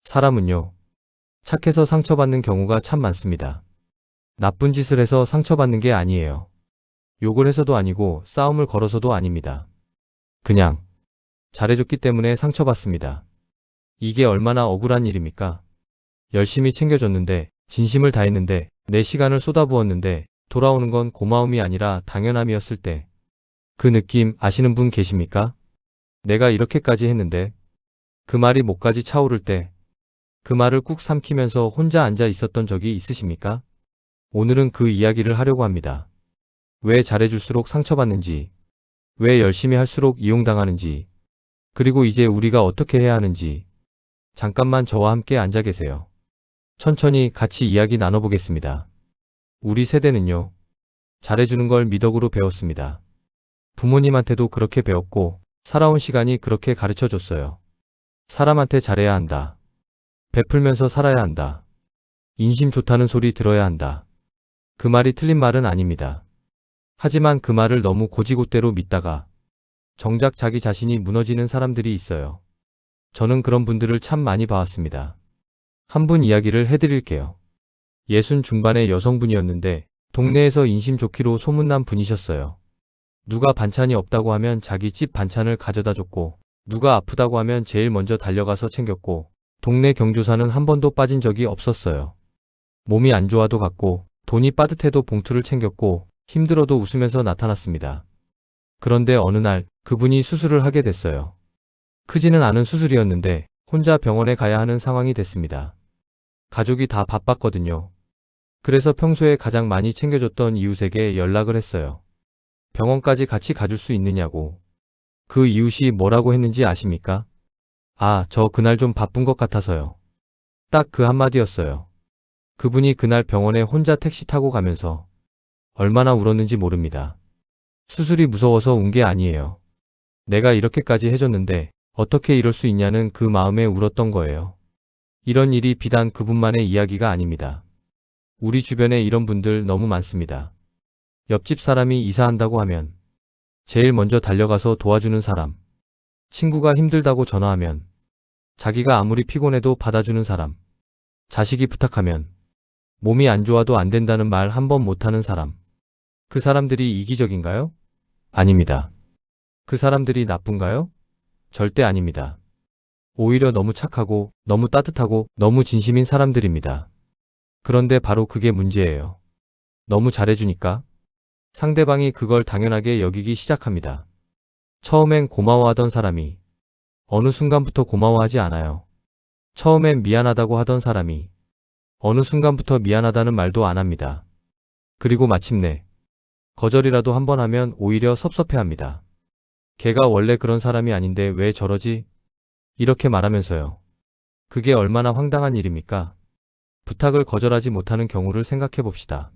사람은요, 착해서 상처받는 경우가 참 많습니다. 나쁜 짓을 해서 상처받는 게 아니에요. 욕을 해서도 아니고 싸움을 걸어서도 아닙니다. 그냥 잘해줬기 때문에 상처받습니다. 이게 얼마나 억울한 일입니까? 열심히 챙겨줬는데, 진심을 다했는데, 내 시간을 쏟아부었는데 돌아오는 건 고마움이 아니라 당연함이었을 때, 그 느낌 아시는 분 계십니까? 내가 이렇게까지 했는데 그 말이 목까지 차오를 때, 그 말을 꾹 삼키면서 혼자 앉아 있었던 적이 있으십니까? 오늘은 그 이야기를 하려고 합니다. 왜 잘해줄수록 상처받는지, 왜 열심히 할수록 이용당하는지, 그리고 이제 우리가 어떻게 해야 하는지. 잠깐만 저와 함께 앉아 계세요. 천천히 같이 이야기 나눠보겠습니다. 우리 세대는요, 잘해주는 걸 미덕으로 배웠습니다. 부모님한테도 그렇게 배웠고, 살아온 시간이 그렇게 가르쳐 줬어요. 사람한테 잘해야 한다. 베풀면서 살아야 한다. 인심 좋다는 소리 들어야 한다. 그 말이 틀린 말은 아닙니다. 하지만 그 말을 너무 고지고대로 믿다가 정작 자기 자신이 무너지는 사람들이 있어요. 저는 그런 분들을 참 많이 봐왔습니다. 한 분 이야기를 해드릴게요. 60 중반의 여성분이었는데 동네에서 인심 좋기로 소문난 분이셨어요. 누가 반찬이 없다고 하면 자기 집 반찬을 가져다 줬고, 누가 아프다고 하면 제일 먼저 달려가서 챙겼고, 동네 경조사는 한 번도 빠진 적이 없었어요. 몸이 안 좋아도 갔고, 돈이 빠듯해도 봉투를 챙겼고, 힘들어도 웃으면서 나타났습니다. 그런데 어느 날 그분이 수술을 하게 됐어요. 크지는 않은 수술이었는데 혼자 병원에 가야 하는 상황이 됐습니다. 가족이 다 바빴거든요. 그래서 평소에 가장 많이 챙겨줬던 이웃에게 연락을 했어요. 병원까지 같이 가줄 수 있느냐고. 그 이웃이 뭐라고 했는지 아십니까? 아, 저 그날 좀 바쁜 것 같아서요. 딱 그 한마디였어요. 그분이 그날 병원에 혼자 택시 타고 가면서 얼마나 울었는지 모릅니다. 수술이 무서워서 운 게 아니에요. 내가 이렇게까지 해줬는데 어떻게 이럴 수 있냐는 그 마음에 울었던 거예요. 이런 일이 비단 그분만의 이야기가 아닙니다. 우리 주변에 이런 분들 너무 많습니다. 옆집 사람이 이사한다고 하면 제일 먼저 달려가서 도와주는 사람. 친구가 힘들다고 전화하면 자기가 아무리 피곤해도 받아주는 사람. 자식이 부탁하면 몸이 안 좋아도 안 된다는 말 한 번 못하는 사람. 그 사람들이 이기적인가요? 아닙니다. 그 사람들이 나쁜가요? 절대 아닙니다. 오히려 너무 착하고 너무 따뜻하고 너무 진심인 사람들입니다. 그런데 바로 그게 문제예요. 너무 잘해주니까 상대방이 그걸 당연하게 여기기 시작합니다. 처음엔 고마워하던 사람이 어느 순간부터 고마워하지 않아요. 처음엔 미안하다고 하던 사람이 어느 순간부터 미안하다는 말도 안 합니다. 그리고 마침내 거절이라도 한 번 하면 오히려 섭섭해합니다. 걔가 원래 그런 사람이 아닌데 왜 저러지? 이렇게 말하면서요. 그게 얼마나 황당한 일입니까? 부탁을 거절하지 못하는 경우를 생각해 봅시다.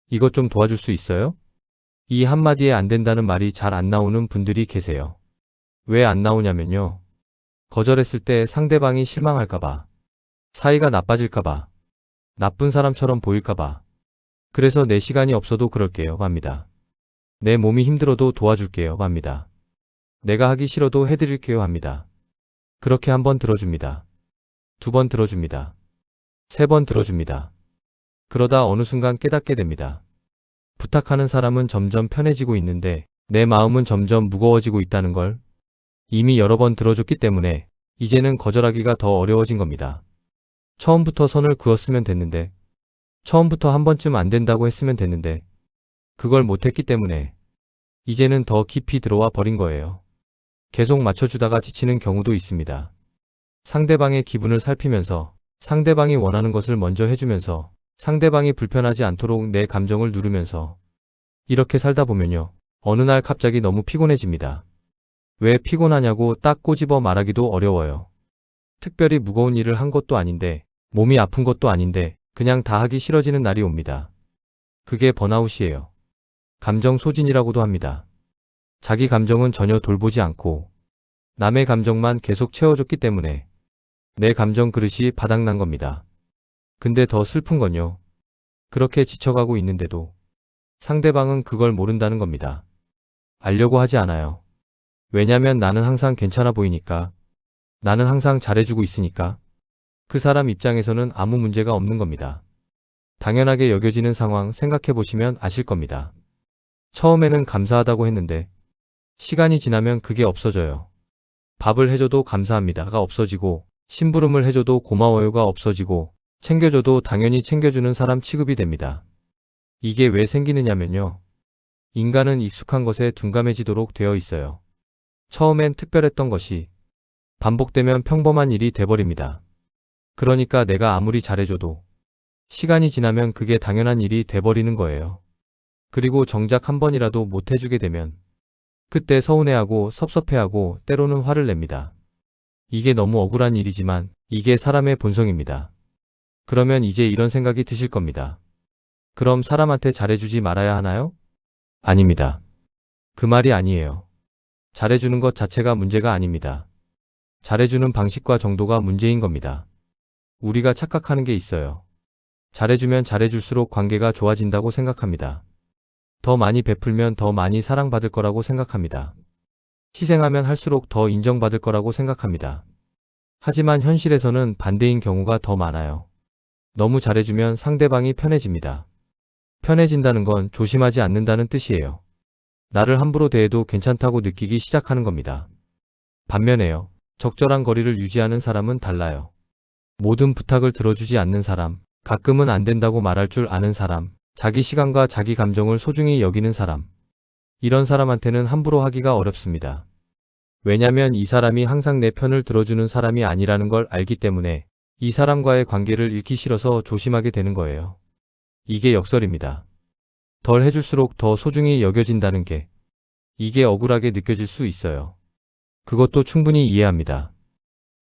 이것 좀 도와줄 수 있어요? 이 한마디에 안 된다는 말이 잘 안 나오는 분들이 계세요. 왜 안 나오냐면요. 거절했을 때 상대방이 실망할까봐, 사이가 나빠질까봐, 나쁜 사람처럼 보일까봐. 그래서 내 시간이 없어도 그럴게요 합니다. 내 몸이 힘들어도 도와줄게요 합니다. 내가 하기 싫어도 해드릴게요 합니다. 그렇게 한 번 들어줍니다. 2번 들어줍니다. 3번 들어줍니다. 그러다 어느 순간 깨닫게 됩니다. 부탁하는 사람은 점점 편해지고 있는데 내 마음은 점점 무거워지고 있다는 걸 이미 여러 번 들어줬기 때문에 이제는 거절하기가 더 어려워진 겁니다. 처음부터 선을 그었으면 됐는데, 처음부터 한 번쯤 안 된다고 했으면 됐는데, 그걸 못했기 때문에 이제는 더 깊이 들어와 버린 거예요. 계속 맞춰주다가 지치는 경우도 있습니다. 상대방의 기분을 살피면서 상대방이 원하는 것을 먼저 해주면서 상대방이 불편하지 않도록 내 감정을 누르면서 이렇게 살다 보면요. 어느 날 갑자기 너무 피곤해집니다. 왜 피곤하냐고 딱 꼬집어 말하기도 어려워요. 특별히 무거운 일을 한 것도 아닌데, 몸이 아픈 것도 아닌데 그냥 다 하기 싫어지는 날이 옵니다. 그게 번아웃이에요. 감정 소진이라고도 합니다. 자기 감정은 전혀 돌보지 않고 남의 감정만 계속 채워줬기 때문에 내 감정 그릇이 바닥난 겁니다. 근데 더 슬픈 건요. 그렇게 지쳐가고 있는데도 상대방은 그걸 모른다는 겁니다. 알려고 하지 않아요. 왜냐면 나는 항상 괜찮아 보이니까. 나는 항상 잘해주고 있으니까. 그 사람 입장에서는 아무 문제가 없는 겁니다. 당연하게 여겨지는 상황 생각해 보시면 아실 겁니다. 처음에는 감사하다고 했는데 시간이 지나면 그게 없어져요. 밥을 해줘도 감사합니다가 없어지고 심부름을 해줘도 고마워요가 없어지고 챙겨줘도 당연히 챙겨주는 사람 취급이 됩니다. 이게 왜 생기느냐면요. 인간은 익숙한 것에 둔감해지도록 되어 있어요. 처음엔 특별했던 것이 반복되면 평범한 일이 돼버립니다. 그러니까 내가 아무리 잘해줘도 시간이 지나면 그게 당연한 일이 돼버리는 거예요. 그리고 정작 한 번이라도 못해주게 되면 그때 서운해하고 섭섭해하고 때로는 화를 냅니다. 이게 너무 억울한 일이지만 이게 사람의 본성입니다. 그러면 이제 이런 생각이 드실 겁니다. 그럼 사람한테 잘해주지 말아야 하나요? 아닙니다. 그 말이 아니에요. 잘해주는 것 자체가 문제가 아닙니다. 잘해주는 방식과 정도가 문제인 겁니다. 우리가 착각하는 게 있어요. 잘해주면 잘해줄수록 관계가 좋아진다고 생각합니다. 더 많이 베풀면 더 많이 사랑받을 거라고 생각합니다. 희생하면 할수록 더 인정받을 거라고 생각합니다. 하지만 현실에서는 반대인 경우가 더 많아요. 너무 잘해주면 상대방이 편해집니다. 편해진다는 건 조심하지 않는다는 뜻이에요. 나를 함부로 대해도 괜찮다고 느끼기 시작하는 겁니다. 반면에요. 적절한 거리를 유지하는 사람은 달라요. 모든 부탁을 들어주지 않는 사람, 가끔은 안 된다고 말할 줄 아는 사람, 자기 시간과 자기 감정을 소중히 여기는 사람. 이런 사람한테는 함부로 하기가 어렵습니다. 왜냐면 이 사람이 항상 내 편을 들어주는 사람이 아니라는 걸 알기 때문에 이 사람과의 관계를 잃기 싫어서 조심하게 되는 거예요. 이게 역설입니다. 덜 해줄수록 더 소중히 여겨진다는 게 이게 억울하게 느껴질 수 있어요. 그것도 충분히 이해합니다.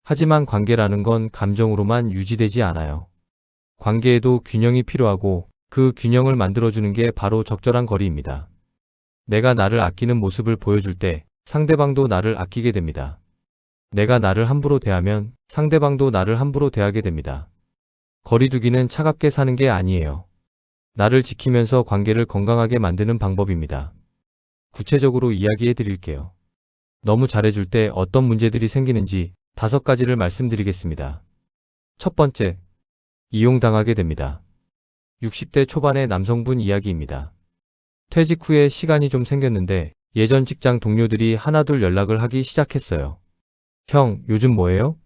하지만 관계라는 건 감정으로만 유지되지 않아요. 관계에도 균형이 필요하고 그 균형을 만들어주는 게 바로 적절한 거리입니다. 내가 나를 아끼는 모습을 보여줄 때 상대방도 나를 아끼게 됩니다. 내가 나를 함부로 대하면 상대방도 나를 함부로 대하게 됩니다. 거리두기는 차갑게 사는 게 아니에요. 나를 지키면서 관계를 건강하게 만드는 방법입니다. 구체적으로 이야기해 드릴게요. 너무 잘해줄 때 어떤 문제들이 생기는지 5가지를 말씀드리겠습니다. 첫 번째, 이용당하게 됩니다. 60대 초반의 남성분 이야기입니다. 퇴직 후에 시간이 좀 생겼는데 예전 직장 동료들이 하나둘 연락을 하기 시작했어요. 형, 요즘 뭐해요?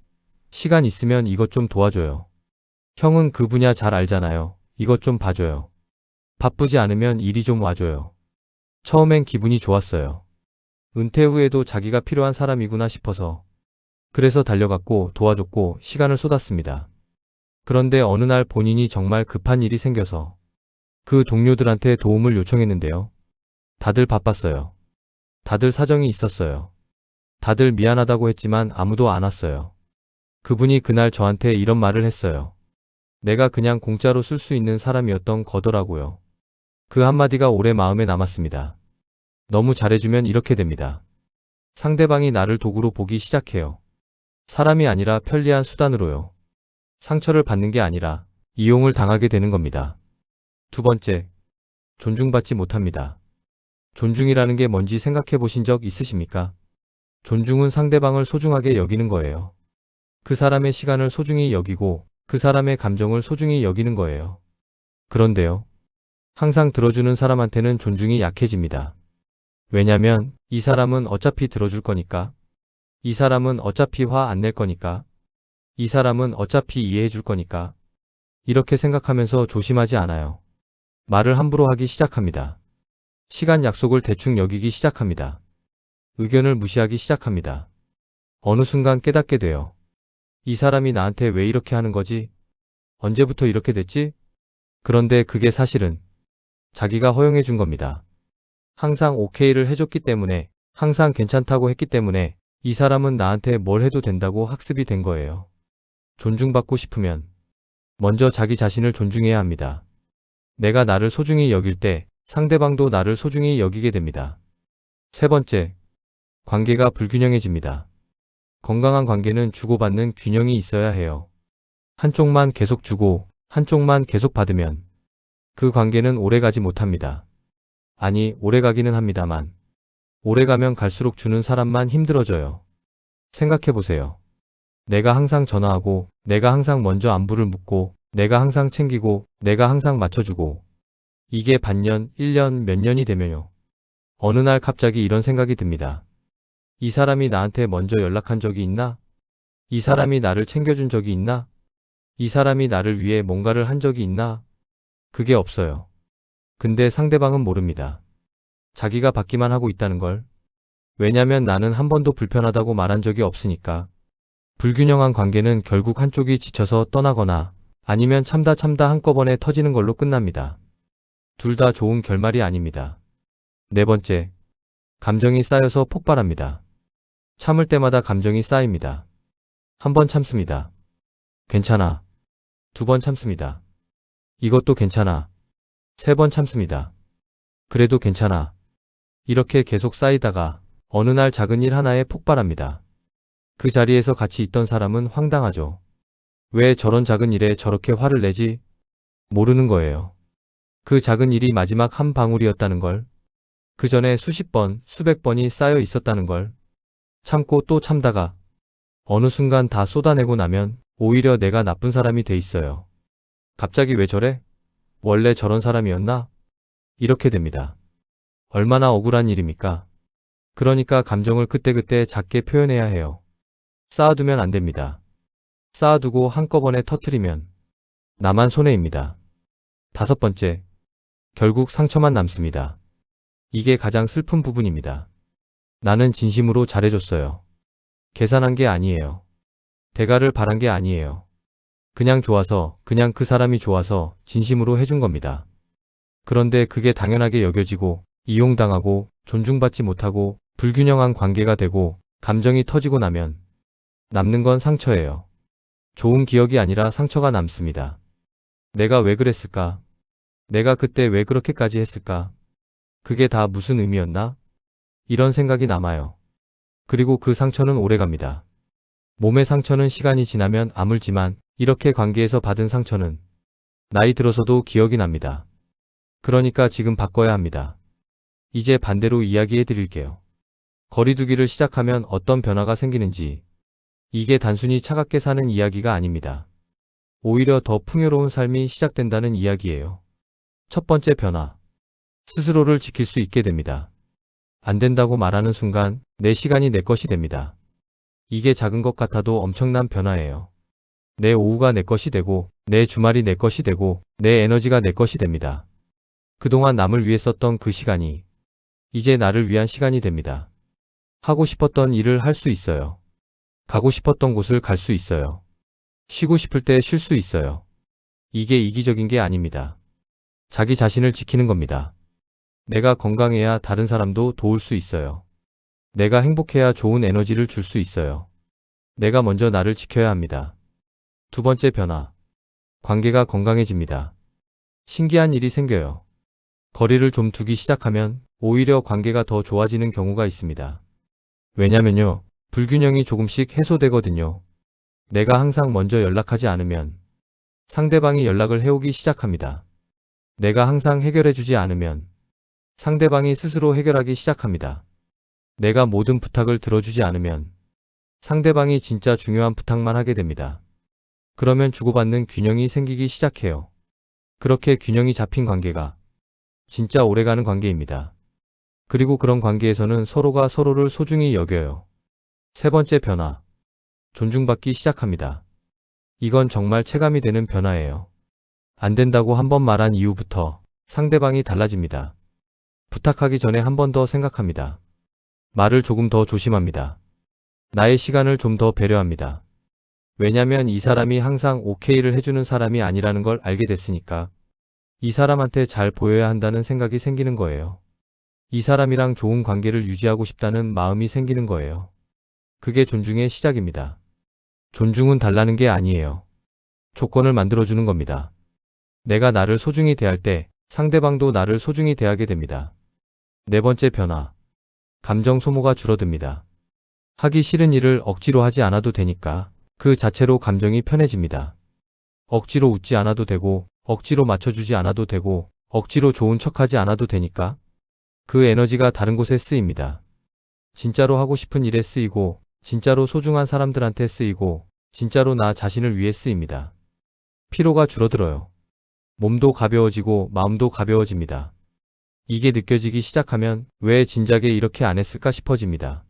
시간 있으면 이것 좀 도와줘요. 형은 그 분야 잘 알잖아요. 이것 좀 봐줘요. 바쁘지 않으면 이리 좀 와줘요. 처음엔 기분이 좋았어요. 은퇴 후에도 자기가 필요한 사람이구나 싶어서. 그래서 달려갔고 도와줬고 시간을 쏟았습니다. 그런데 어느 날 본인이 정말 급한 일이 생겨서 그 동료들한테 도움을 요청했는데요. 다들 바빴어요. 다들 사정이 있었어요. 다들 미안하다고 했지만 아무도 안 왔어요. 그분이 그날 저한테 이런 말을 했어요. 내가 그냥 공짜로 쓸 수 있는 사람이었던 거더라고요. 그 한마디가 오래 마음에 남았습니다. 너무 잘해주면 이렇게 됩니다. 상대방이 나를 도구로 보기 시작해요. 사람이 아니라 편리한 수단으로요. 상처를 받는 게 아니라 이용을 당하게 되는 겁니다. 두 번째, 존중받지 못합니다. 존중이라는 게 뭔지 생각해 보신 적 있으십니까? 존중은 상대방을 소중하게 여기는 거예요. 그 사람의 시간을 소중히 여기고 그 사람의 감정을 소중히 여기는 거예요. 그런데요. 항상 들어주는 사람한테는 존중이 약해집니다. 왜냐면 이 사람은 어차피 들어줄 거니까. 이 사람은 어차피 화 안 낼 거니까. 이 사람은 어차피 이해해 줄 거니까. 이렇게 생각하면서 조심하지 않아요. 말을 함부로 하기 시작합니다. 시간 약속을 대충 여기기 시작합니다. 의견을 무시하기 시작합니다. 어느 순간 깨닫게 돼요. 이 사람이 나한테 왜 이렇게 하는 거지? 언제부터 이렇게 됐지? 그런데 그게 사실은 자기가 허용해 준 겁니다. 항상 오케이를 해줬기 때문에, 항상 괜찮다고 했기 때문에 이 사람은 나한테 뭘 해도 된다고 학습이 된 거예요. 존중받고 싶으면 먼저 자기 자신을 존중해야 합니다. 내가 나를 소중히 여길 때 상대방도 나를 소중히 여기게 됩니다. 세 번째, 관계가 불균형해집니다. 건강한 관계는 주고받는 균형이 있어야 해요. 한쪽만 계속 주고 한쪽만 계속 받으면 그 관계는 오래가지 못합니다. 아니, 오래가기는 합니다만 오래가면 갈수록 주는 사람만 힘들어져요. 생각해보세요. 내가 항상 전화하고, 내가 항상 먼저 안부를 묻고, 내가 항상 챙기고, 내가 항상 맞춰주고. 이게 반년, 1년, 몇 년이 되면요. 어느 날 갑자기 이런 생각이 듭니다. 이 사람이 나한테 먼저 연락한 적이 있나? 이 사람이 나를 챙겨준 적이 있나? 이 사람이 나를 위해 뭔가를 한 적이 있나? 그게 없어요. 근데 상대방은 모릅니다. 자기가 받기만 하고 있다는 걸. 왜냐면 나는 한 번도 불편하다고 말한 적이 없으니까. 불균형한 관계는 결국 한쪽이 지쳐서 떠나거나 아니면 참다 한꺼번에 터지는 걸로 끝납니다. 둘 다 좋은 결말이 아닙니다. 네 번째, 감정이 쌓여서 폭발합니다. 참을 때마다 감정이 쌓입니다. 한 번 참습니다. 괜찮아. 두 번 참습니다. 이것도 괜찮아. 세 번 참습니다. 그래도 괜찮아. 이렇게 계속 쌓이다가 어느 날 작은 일 하나에 폭발합니다. 그 자리에서 같이 있던 사람은 황당하죠. 왜 저런 작은 일에 저렇게 화를 내지? 모르는 거예요. 그 작은 일이 마지막 한 방울이었다는 걸. 그 전에 수십 번, 수백 번이 쌓여 있었다는 걸. 참고 또 참다가 어느 순간 다 쏟아내고 나면 오히려 내가 나쁜 사람이 돼 있어요. 갑자기 왜 저래? 원래 저런 사람이었나? 이렇게 됩니다. 얼마나 억울한 일입니까? 그러니까 감정을 그때그때 작게 표현해야 해요. 쌓아두면 안 됩니다. 쌓아두고 한꺼번에 터트리면 나만 손해입니다. 다섯 번째, 결국 상처만 남습니다. 이게 가장 슬픈 부분입니다. 나는 진심으로 잘해줬어요. 계산한 게 아니에요. 대가를 바란 게 아니에요. 그냥 좋아서, 그냥 그 사람이 좋아서 진심으로 해준 겁니다. 그런데 그게 당연하게 여겨지고, 이용당하고, 존중받지 못하고, 불균형한 관계가 되고, 감정이 터지고 나면 남는 건 상처예요. 좋은 기억이 아니라 상처가 남습니다. 내가 왜 그랬을까? 내가 그때 왜 그렇게까지 했을까? 그게 다 무슨 의미였나? 이런 생각이 남아요. 그리고 그 상처는 오래갑니다. 몸의 상처는 시간이 지나면 아물지만 이렇게 관계에서 받은 상처는 나이 들어서도 기억이 납니다. 그러니까 지금 바꿔야 합니다. 이제 반대로 이야기해 드릴게요. 거리두기를 시작하면 어떤 변화가 생기는지. 이게 단순히 차갑게 사는 이야기가 아닙니다. 오히려 더 풍요로운 삶이 시작된다는 이야기예요. 첫 번째 변화. 스스로를 지킬 수 있게 됩니다. 안 된다고 말하는 순간 내 시간이 내 것이 됩니다. 이게 작은 것 같아도 엄청난 변화예요. 내 오후가 내 것이 되고, 내 주말이 내 것이 되고, 내 에너지가 내 것이 됩니다. 그동안 남을 위해 썼던 그 시간이 이제 나를 위한 시간이 됩니다. 하고 싶었던 일을 할 수 있어요. 가고 싶었던 곳을 갈 수 있어요. 쉬고 싶을 때 쉴 수 있어요. 이게 이기적인 게 아닙니다. 자기 자신을 지키는 겁니다. 내가 건강해야 다른 사람도 도울 수 있어요. 내가 행복해야 좋은 에너지를 줄 수 있어요. 내가 먼저 나를 지켜야 합니다. 두 번째 변화. 관계가 건강해집니다. 신기한 일이 생겨요. 거리를 좀 두기 시작하면 오히려 관계가 더 좋아지는 경우가 있습니다. 왜냐면요, 불균형이 조금씩 해소되거든요. 내가 항상 먼저 연락하지 않으면 상대방이 연락을 해오기 시작합니다. 내가 항상 해결해주지 않으면 상대방이 스스로 해결하기 시작합니다. 내가 모든 부탁을 들어주지 않으면 상대방이 진짜 중요한 부탁만 하게 됩니다. 그러면 주고받는 균형이 생기기 시작해요. 그렇게 균형이 잡힌 관계가 진짜 오래가는 관계입니다. 그리고 그런 관계에서는 서로가 서로를 소중히 여겨요. 세 번째 변화. 존중받기 시작합니다. 이건 정말 체감이 되는 변화예요. 안 된다고 한 번 말한 이후부터 상대방이 달라집니다. 부탁하기 전에 한 번 더 생각합니다. 말을 조금 더 조심합니다. 나의 시간을 좀 더 배려합니다. 왜냐면 이 사람이 항상 오케이를 해주는 사람이 아니라는 걸 알게 됐으니까. 이 사람한테 잘 보여야 한다는 생각이 생기는 거예요. 이 사람이랑 좋은 관계를 유지하고 싶다는 마음이 생기는 거예요. 그게 존중의 시작입니다. 존중은 달라는 게 아니에요. 조건을 만들어주는 겁니다. 내가 나를 소중히 대할 때 상대방도 나를 소중히 대하게 됩니다. 네 번째 변화. 감정 소모가 줄어듭니다. 하기 싫은 일을 억지로 하지 않아도 되니까 그 자체로 감정이 편해집니다. 억지로 웃지 않아도 되고, 억지로 맞춰주지 않아도 되고, 억지로 좋은 척하지 않아도 되니까 그 에너지가 다른 곳에 쓰입니다. 진짜로 하고 싶은 일에 쓰이고, 진짜로 소중한 사람들한테 쓰이고, 진짜로 나 자신을 위해 쓰입니다. 피로가 줄어들어요. 몸도 가벼워지고 마음도 가벼워집니다. 이게 느껴지기 시작하면 왜 진작에 이렇게 안 했을까 싶어집니다.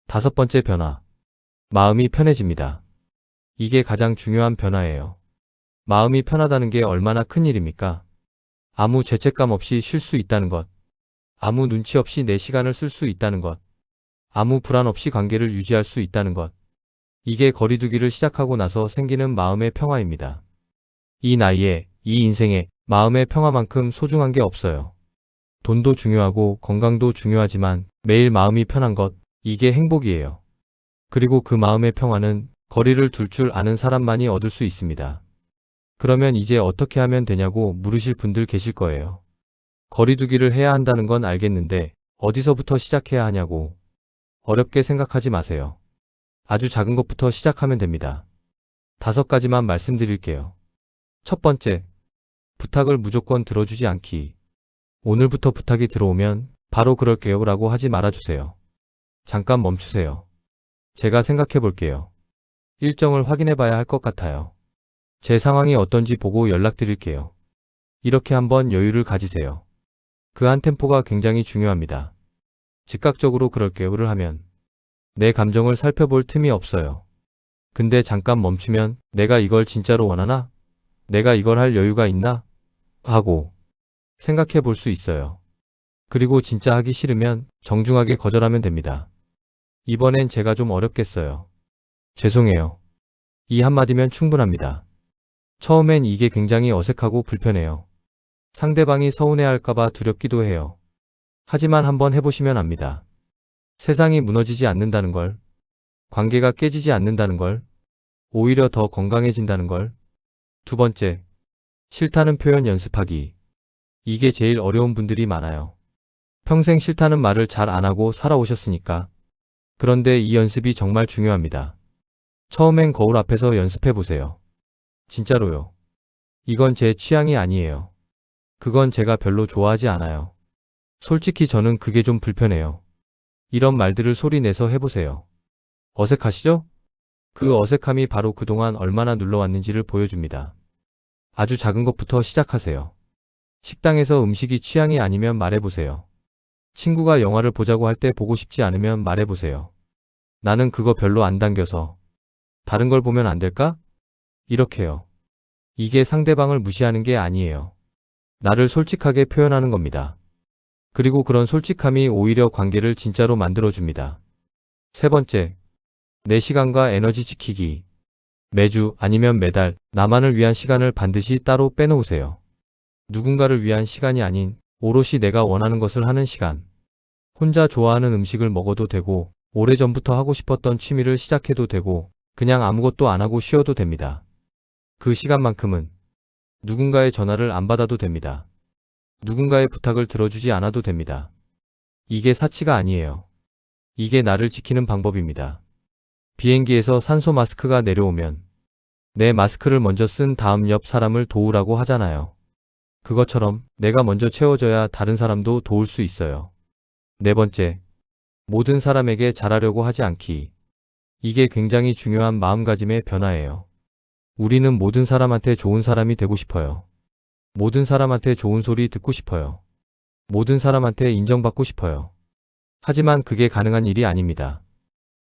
다섯 번째 변화. 마음이 편해집니다. 이게 가장 중요한 변화예요. 마음이 편하다는 게 얼마나 큰 일입니까? 아무 죄책감 없이 쉴 수 있다는 것. 아무 눈치 없이 내 시간을 쓸 수 있다는 것. 아무 불안 없이 관계를 유지할 수 있다는 것. 이게 거리두기를 시작하고 나서 생기는 마음의 평화입니다. 이 나이에, 이 인생에 마음의 평화만큼 소중한 게 없어요. 돈도 중요하고 건강도 중요하지만 매일 마음이 편한 것, 이게 행복이에요. 그리고 그 마음의 평화는 거리를 둘 줄 아는 사람만이 얻을 수 있습니다. 그러면 이제 어떻게 하면 되냐고 물으실 분들 계실 거예요. 거리두기를 해야 한다는 건 알겠는데 어디서부터 시작해야 하냐고. 어렵게 생각하지 마세요. 아주 작은 것부터 시작하면 됩니다. 5가지만 말씀드릴게요. 첫 번째, 부탁을 무조건 들어주지 않기. 오늘부터 부탁이 들어오면 바로 그럴게요 라고 하지 말아주세요. 잠깐 멈추세요. 제가 생각해 볼게요. 일정을 확인해 봐야 할 것 같아요. 제 상황이 어떤지 보고 연락드릴게요. 이렇게 한번 여유를 가지세요. 그 한 템포가 굉장히 중요합니다. 즉각적으로 그럴게요를 하면 내 감정을 살펴볼 틈이 없어요. 근데 잠깐 멈추면 내가 이걸 진짜로 원하나? 내가 이걸 할 여유가 있나? 하고 생각해 볼 수 있어요. 그리고 진짜 하기 싫으면 정중하게 거절하면 됩니다. 이번엔 제가 좀 어렵겠어요. 죄송해요. 이 한마디면 충분합니다. 처음엔 이게 굉장히 어색하고 불편해요. 상대방이 서운해할까봐 두렵기도 해요. 하지만 한번 해보시면 압니다. 세상이 무너지지 않는다는 걸, 관계가 깨지지 않는다는 걸, 오히려 더 건강해진다는 걸. 두 번째, 싫다는 표현 연습하기. 이게 제일 어려운 분들이 많아요. 평생 싫다는 말을 잘 안 하고 살아오셨으니까. 그런데 이 연습이 정말 중요합니다. 처음엔 거울 앞에서 연습해 보세요. 진짜로요. 이건 제 취향이 아니에요. 그건 제가 별로 좋아하지 않아요. 솔직히 저는 그게 좀 불편해요. 이런 말들을 소리 내서 해보세요. 어색하시죠? 그 어색함이 바로 그동안 얼마나 눌러왔는지를 보여줍니다. 아주 작은 것부터 시작하세요. 식당에서 음식이 취향이 아니면 말해보세요. 친구가 영화를 보자고 할 때 보고 싶지 않으면 말해보세요. 나는 그거 별로 안 당겨서. 다른 걸 보면 안 될까? 이렇게요. 이게 상대방을 무시하는 게 아니에요. 나를 솔직하게 표현하는 겁니다. 그리고 그런 솔직함이 오히려 관계를 진짜로 만들어줍니다. 세 번째, 내 시간과 에너지 지키기. 매주 아니면 매달 나만을 위한 시간을 반드시 따로 빼놓으세요. 누군가를 위한 시간이 아닌 오롯이 내가 원하는 것을 하는 시간. 혼자 좋아하는 음식을 먹어도 되고, 오래전부터 하고 싶었던 취미를 시작해도 되고, 그냥 아무것도 안 하고 쉬어도 됩니다. 그 시간만큼은 누군가의 전화를 안 받아도 됩니다. 누군가의 부탁을 들어주지 않아도 됩니다. 이게 사치가 아니에요. 이게 나를 지키는 방법입니다. 비행기에서 산소 마스크가 내려오면 내 마스크를 먼저 쓴 다음 옆 사람을 도우라고 하잖아요. 그것처럼 내가 먼저 채워져야 다른 사람도 도울 수 있어요. 네 번째, 모든 사람에게 잘하려고 하지 않기. 이게 굉장히 중요한 마음가짐의 변화예요. 우리는 모든 사람한테 좋은 사람이 되고 싶어요. 모든 사람한테 좋은 소리 듣고 싶어요. 모든 사람한테 인정받고 싶어요. 하지만 그게 가능한 일이 아닙니다.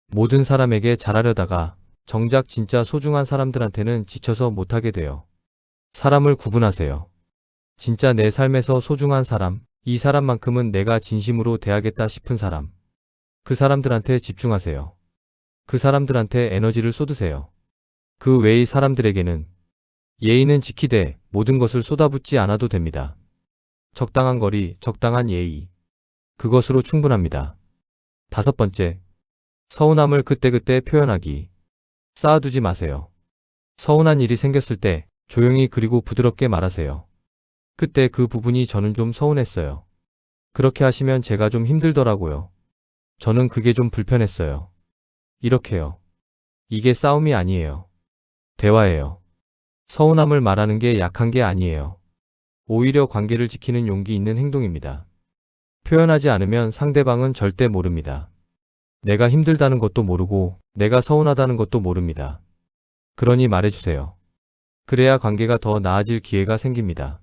모든 사람에게 잘하려다가 정작 진짜 소중한 사람들한테는 지쳐서 못하게 돼요. 사람을 구분하세요. 진짜 내 삶에서 소중한 사람, 이 사람만큼은 내가 진심으로 대하겠다 싶은 사람. 그 사람들한테 집중하세요. 그 사람들한테 에너지를 쏟으세요. 그 외의 사람들에게는 예의는 지키되 모든 것을 쏟아붓지 않아도 됩니다. 적당한 거리, 적당한 예의. 그것으로 충분합니다. 다섯 번째, 서운함을 그때그때 표현하기. 쌓아두지 마세요. 서운한 일이 생겼을 때 조용히 그리고 부드럽게 말하세요. 그때 그 부분이 저는 좀 서운했어요. 그렇게 하시면 제가 좀 힘들더라고요. 저는 그게 좀 불편했어요. 이렇게요. 이게 싸움이 아니에요. 대화예요. 서운함을 말하는 게 약한 게 아니에요. 오히려 관계를 지키는 용기 있는 행동입니다. 표현하지 않으면 상대방은 절대 모릅니다. 내가 힘들다는 것도 모르고 내가 서운하다는 것도 모릅니다. 그러니 말해주세요. 그래야 관계가 더 나아질 기회가 생깁니다.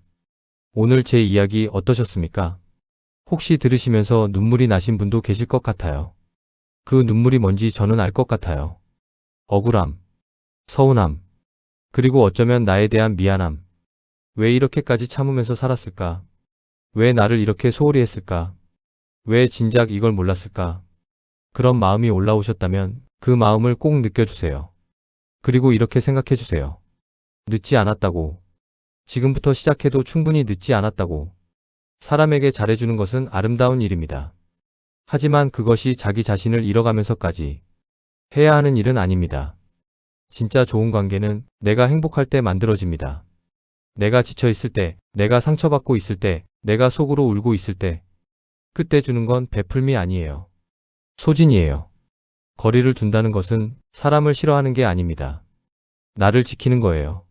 오늘 제 이야기 어떠셨습니까? 혹시 들으시면서 눈물이 나신 분도 계실 것 같아요. 그 눈물이 뭔지 저는 알 것 같아요. 억울함, 서운함, 그리고 어쩌면 나에 대한 미안함. 왜 이렇게까지 참으면서 살았을까? 왜 나를 이렇게 소홀히 했을까? 왜 진작 이걸 몰랐을까? 그런 마음이 올라오셨다면 그 마음을 꼭 느껴주세요. 그리고 이렇게 생각해주세요. 늦지 않았다고. 지금부터 시작해도 충분히 늦지 않았다고. 사람에게 잘해주는 것은 아름다운 일입니다. 하지만 그것이 자기 자신을 잃어가면서까지 해야 하는 일은 아닙니다. 진짜 좋은 관계는 내가 행복할 때 만들어집니다. 내가 지쳐있을 때, 내가 상처받고 있을 때, 내가 속으로 울고 있을 때, 그때 주는 건 베풀미 아니에요. 소진이에요. 거리를 둔다는 것은 사람을 싫어하는 게 아닙니다. 나를 지키는 거예요.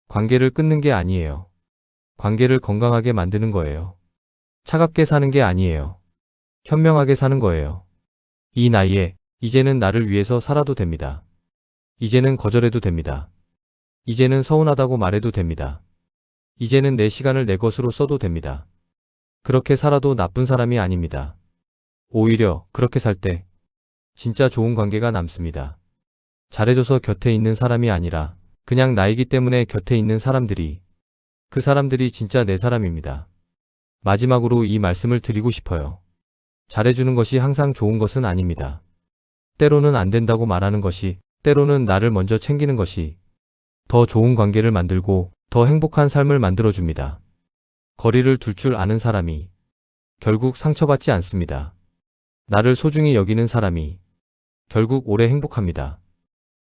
관계를 끊는 게 아니에요. 관계를 건강하게 만드는 거예요. 차갑게 사는 게 아니에요. 현명하게 사는 거예요. 이 나이에 이제는 나를 위해서 살아도 됩니다. 이제는 거절해도 됩니다. 이제는 서운하다고 말해도 됩니다. 이제는 내 시간을 내 것으로 써도 됩니다. 그렇게 살아도 나쁜 사람이 아닙니다. 오히려 그렇게 살 때 진짜 좋은 관계가 남습니다. 잘해줘서 곁에 있는 사람이 아니라 그냥 나이기 때문에 곁에 있는 사람들이 그 사람들이 진짜 내 사람입니다. 마지막으로 이 말씀을 드리고 싶어요. 잘해주는 것이 항상 좋은 것은 아닙니다. 때로는 안 된다고 말하는 것이, 때로는 나를 먼저 챙기는 것이 더 좋은 관계를 만들고 더 행복한 삶을 만들어줍니다. 거리를 둘 줄 아는 사람이 결국 상처받지 않습니다. 나를 소중히 여기는 사람이 결국 오래 행복합니다.